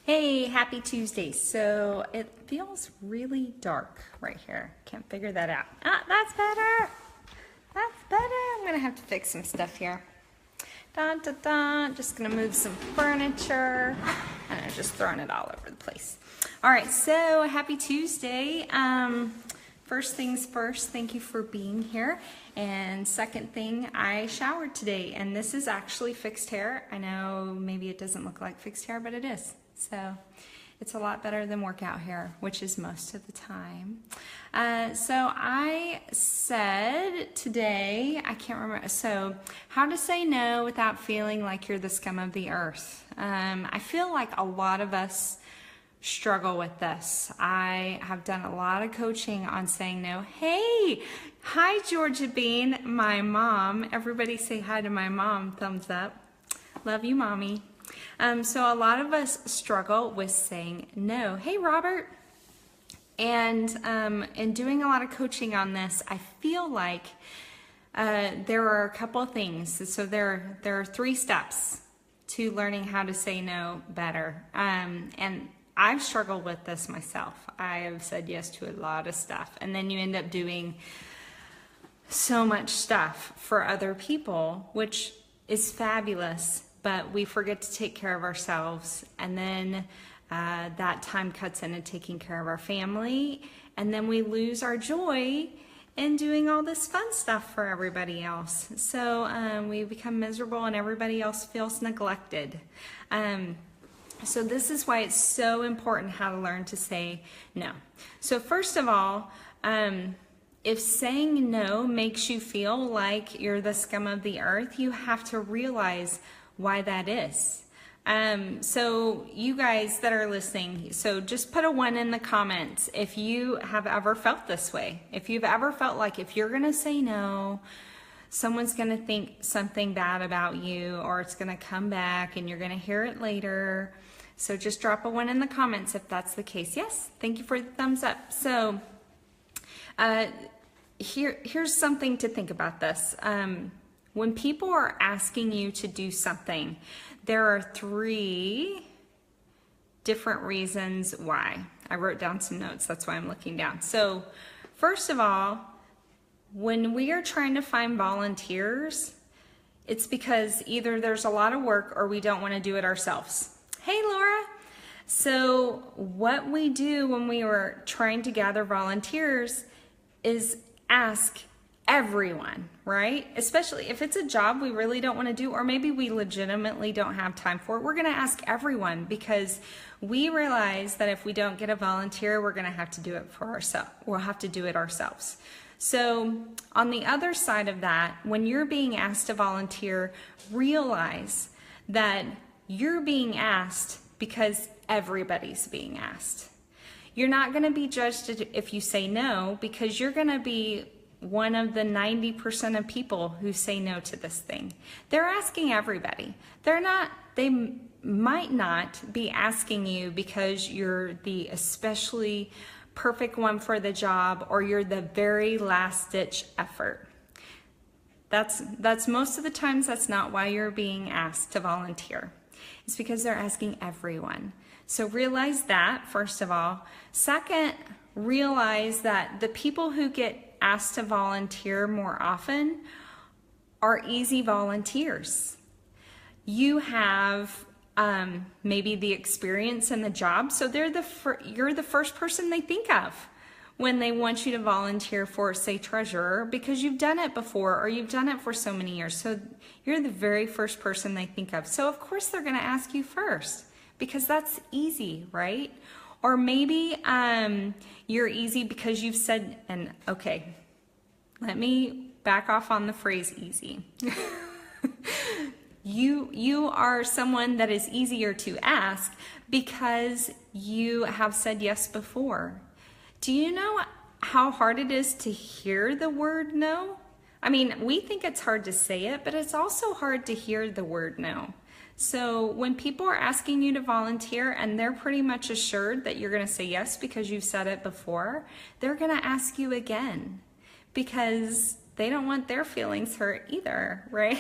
Hey, happy Tuesday. So it feels really dark right here. Can't figure that out. Ah, that's better. That's better. I'm gonna have to fix some stuff here. Dun, dun, dun. Just gonna move some furniture. And I'm just throwing it all over the place. All right, so happy Tuesday. First things first, thank you for being here. And second thing, I showered today, and this is actually fixed hair. I know maybe it doesn't look like fixed hair, but it is. So it's a lot better than workout hair, which is most of the time. So I said today, I can't remember, so how to say no without feeling like you're the scum of the earth. I feel like a lot of us struggle with this. I have done a lot of coaching on saying no. Hey, hi Georgia Bean, my mom. Everybody say hi to my mom, thumbs up. Love you, mommy. So a lot of us struggle with saying no. Hey, Robert. And in doing a lot of coaching on this, I feel like there are a couple of things. So there are 3 steps to learning how to say no better. And I've struggled with this myself. I have said yes to a lot of stuff, and then you end up doing so much stuff for other people, which is fabulous, but we forget to take care of ourselves, and then that time cuts into taking care of our family, and then we lose our joy in doing all this fun stuff for everybody else. So we become miserable and everybody else feels neglected. So this is why it's so important how to learn to say no. So first of all, if saying no makes you feel like you're the scum of the earth, you have to realize why that is. So you guys that are listening, so just put a 1 in the comments if you have ever felt this way. If you've ever felt like if you're gonna say no, someone's gonna think something bad about you, or it's gonna come back and you're gonna hear it later. So just drop a 1 in the comments if that's the case. Yes, thank you for the thumbs up. So here's something to think about this. When people are asking you to do something, there are 3 different reasons why. I wrote down some notes, that's why I'm looking down. So first of all, when we are trying to find volunteers, it's because either there's a lot of work or we don't want to do it ourselves. Hey, Laura. So what we do when we were trying to gather volunteers is ask everyone, right? Especially if it's a job we really don't want to do, or maybe we legitimately don't have time for it. We're going to ask everyone because we realize that if we don't get a volunteer, we're going to have to do it for ourselves. We'll have to do it ourselves. So on the other side of that, when you're being asked to volunteer, realize that you're being asked because everybody's being asked. You're not going to be judged if you say no, because you're going to be one of the 90% of people who say no to this thing. They're asking everybody. They might not be asking you because you're the especially perfect one for the job, or you're the very last ditch effort. That's most of the times that's not why you're being asked to volunteer. It's because they're asking everyone. So realize that, first of all. Second, realize that the people who get asked to volunteer more often are easy volunteers. You have maybe the experience in the job, so you're the first person they think of when they want you to volunteer for, say, treasurer, because you've done it before or you've done it for so many years. So you're the very first person they think of. So of course they're going to ask you first because that's easy, right? Or maybe you're easy because you've said, and okay, let me back off on the phrase easy. You are someone that is easier to ask because you have said yes before. Do you know how hard it is to hear the word no? I mean, we think it's hard to say it, but it's also hard to hear the word no. So when people are asking you to volunteer and they're pretty much assured that you're going to say yes because you've said it before, they're going to ask you again because they don't want their feelings hurt either, right?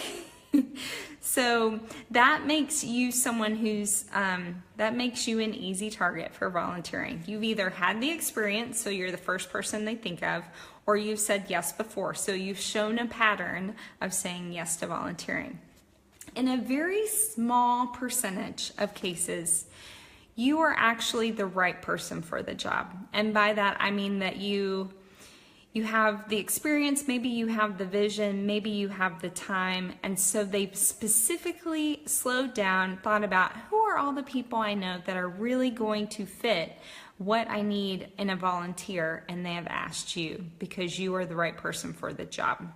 So that makes you someone who's, that makes you an easy target for volunteering. You've either had the experience, so you're the first person they think of, or you've said yes before. So you've shown a pattern of saying yes to volunteering. In a very small percentage of cases, you are actually the right person for the job. And by that, I mean that you have the experience, maybe you have the vision, maybe you have the time, and so they've specifically slowed down, thought about who are all the people I know that are really going to fit what I need in a volunteer, and they have asked you because you are the right person for the job.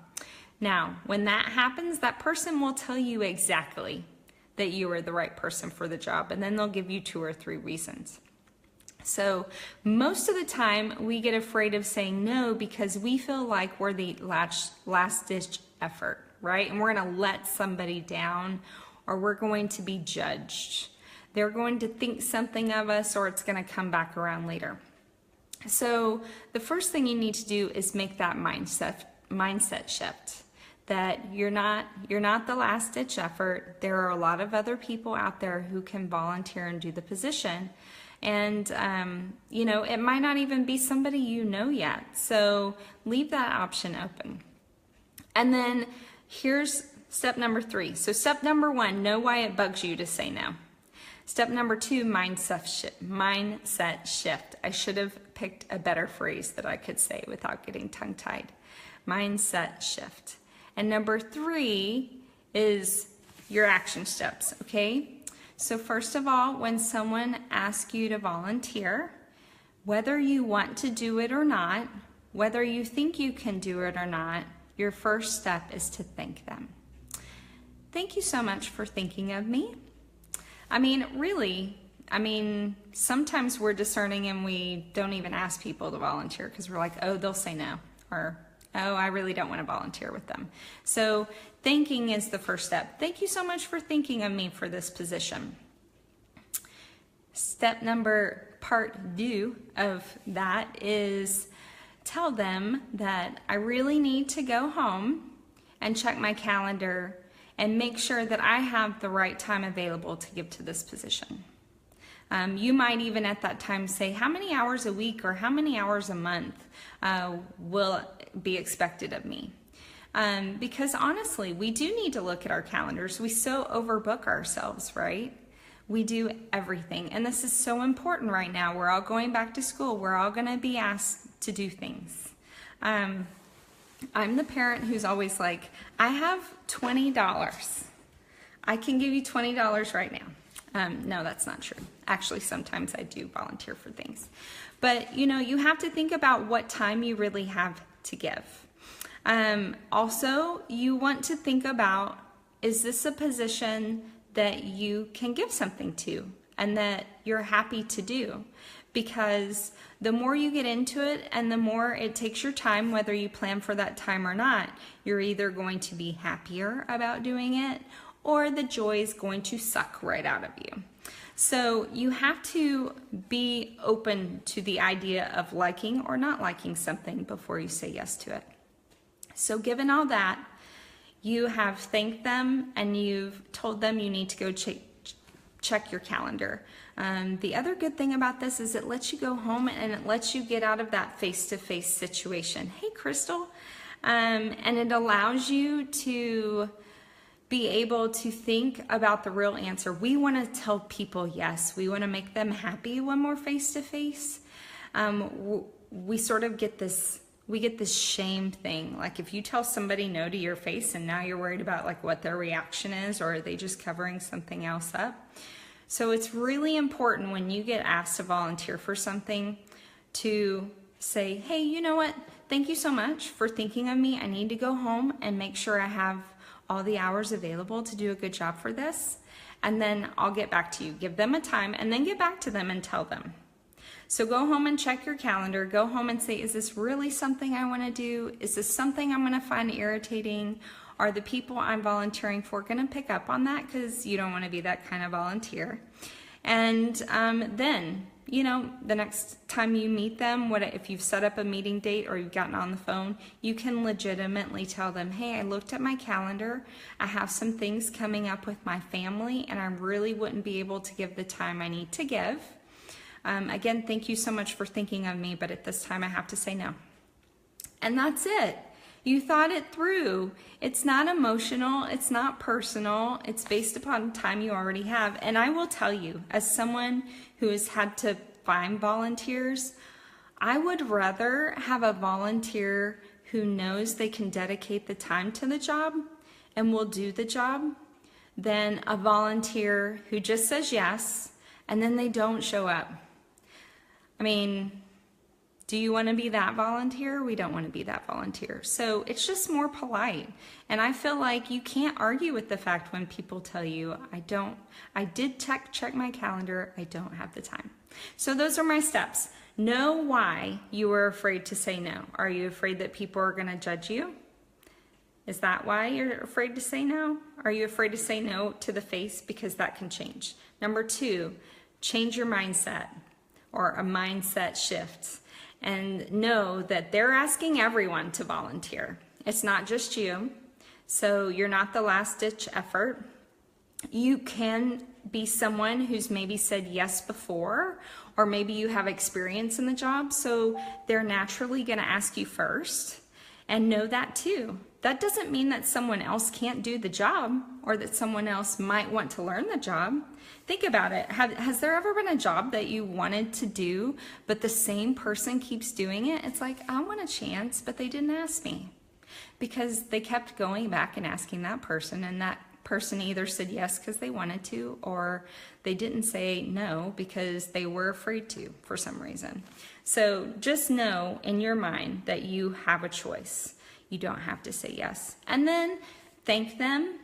Now, when that happens, that person will tell you exactly that you are the right person for the job, and then they'll give you 2 or 3 reasons. So most of the time we get afraid of saying no because we feel like we're the last ditch effort, right? And we're going to let somebody down, or we're going to be judged. They're going to think something of us, or it's going to come back around later. So the first thing you need to do is make that mindset shift. That you're not the last ditch effort. There are a lot of other people out there who can volunteer and do the position. And, it might not even be somebody you know yet. So leave that option open. And then here's step number 3. So step number 1, know why it bugs you to say no. Step number 2, mindset shift. I should have picked a better phrase that I could say without getting tongue-tied. Mindset shift. And number 3 is your action steps, okay? So first of all, when someone asks you to volunteer, whether you want to do it or not, whether you think you can do it or not, your first step is to thank them. Thank you so much for thinking of me. Sometimes we're discerning and we don't even ask people to volunteer because we're like, oh, they'll say no, or oh, I really don't want to volunteer with them. So thanking is the first step. Thank you so much for thinking of me for this position. Part 2 of that is tell them that I really need to go home and check my calendar and make sure that I have the right time available to give to this position. You might even at that time say, how many hours a week or how many hours a month will be expected of me? Because honestly, we do need to look at our calendars. We so overbook ourselves, right? We do everything. And this is so important right now. We're all going back to school. We're all going to be asked to do things. I'm the parent who's always like, I have $20. I can give you $20 right now. No, that's not true. Actually, sometimes I do volunteer for things. But, you have to think about what time you really have to give. Also, you want to think about, is this a position that you can give something to and that you're happy to do? Because the more you get into it and the more it takes your time, whether you plan for that time or not, you're either going to be happier about doing it or the joy is going to suck right out of you. So you have to be open to the idea of liking or not liking something before you say yes to it. So given all that, you have thanked them and you've told them you need to go check your calendar. The other good thing about this is it lets you go home and it lets you get out of that face-to-face situation. Hey, Crystal. And it allows you to be able to think about the real answer. We want to tell people yes. We want to make them happy when we're face-to-face. We sort of get this shame thing. Like if you tell somebody no to your face and now you're worried about like what their reaction is, or are they just covering something else up? So it's really important when you get asked to volunteer for something to say, hey, you know what? Thank you so much for thinking of me. I need to go home and make sure I have all the hours available to do a good job for this. And then I'll get back to you. Give them a time and then get back to them and tell them. So go home and check your calendar. Go home and say, is this really something I want to do? Is this something I'm going to find irritating? Are the people I'm volunteering for going to pick up on that? Because you don't want to be that kind of volunteer. And then, you know, the next time you meet them, if you've set up a meeting date or you've gotten on the phone, you can legitimately tell them, hey, I looked at my calendar. I have some things coming up with my family, and I really wouldn't be able to give the time I need to give. Again, thank you so much for thinking of me, but at this time I have to say no. And that's it. You thought it through. It's not emotional, it's not personal, it's based upon time you already have. And I will tell you, as someone who has had to find volunteers, I would rather have a volunteer who knows they can dedicate the time to the job and will do the job than a volunteer who just says yes and then they don't show up. I mean, do you want to be that volunteer? We don't want to be that volunteer. So it's just more polite. And I feel like you can't argue with the fact when people tell you, I did check my calendar, I don't have the time. So those are my steps. Know why you were afraid to say no. Are you afraid that people are going to judge you? Is that why you're afraid to say no? Are you afraid to say no to the face? Because that can change. Number 2, change your mindset, or a mindset shift. And know that they're asking everyone to volunteer. It's not just you. So you're not the last ditch effort. You can be someone who's maybe said yes before, or maybe you have experience in the job. So they're naturally going to ask you first. And know that too. That doesn't mean that someone else can't do the job, or that someone else might want to learn the job. Think about it. Has there ever been a job that you wanted to do, but the same person keeps doing it? It's like, I want a chance, but they didn't ask me. Because they kept going back and asking that person, and that person either said yes because they wanted to, or they didn't say no because they were afraid to for some reason. So just know in your mind that you have a choice. You don't have to say yes. And then thank them.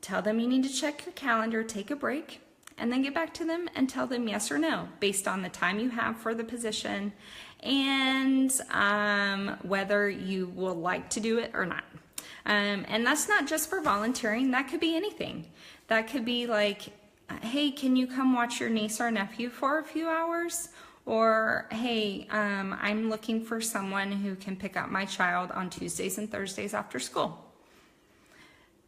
Tell them you need to check your calendar, take a break, and then get back to them and tell them yes or no based on the time you have for the position and whether you will like to do it or not. And that's not just for volunteering. That could be anything. That could be like, hey, can you come watch your niece or nephew for a few hours? Or, hey, I'm looking for someone who can pick up my child on Tuesdays and Thursdays after school.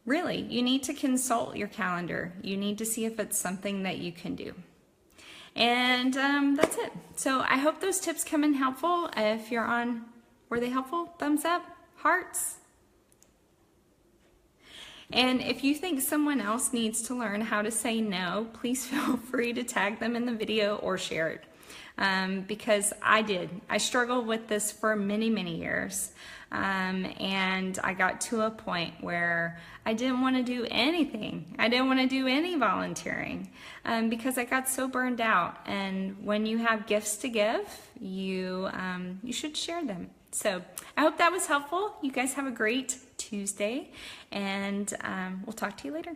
Really, you need to consult your calendar. You need to see if it's something that you can do. And that's it. So I hope those tips come in helpful. If you're on, were they helpful? Thumbs up, hearts. And if you think someone else needs to learn how to say no, please feel free to tag them in the video or share it. Because I did. I struggled with this for many, many years. And I got to a point where I didn't want to do anything. I didn't want to do any volunteering because I got so burned out. And when you have gifts to give, you should share them. So I hope that was helpful. You guys have a great Tuesday, and we'll talk to you later.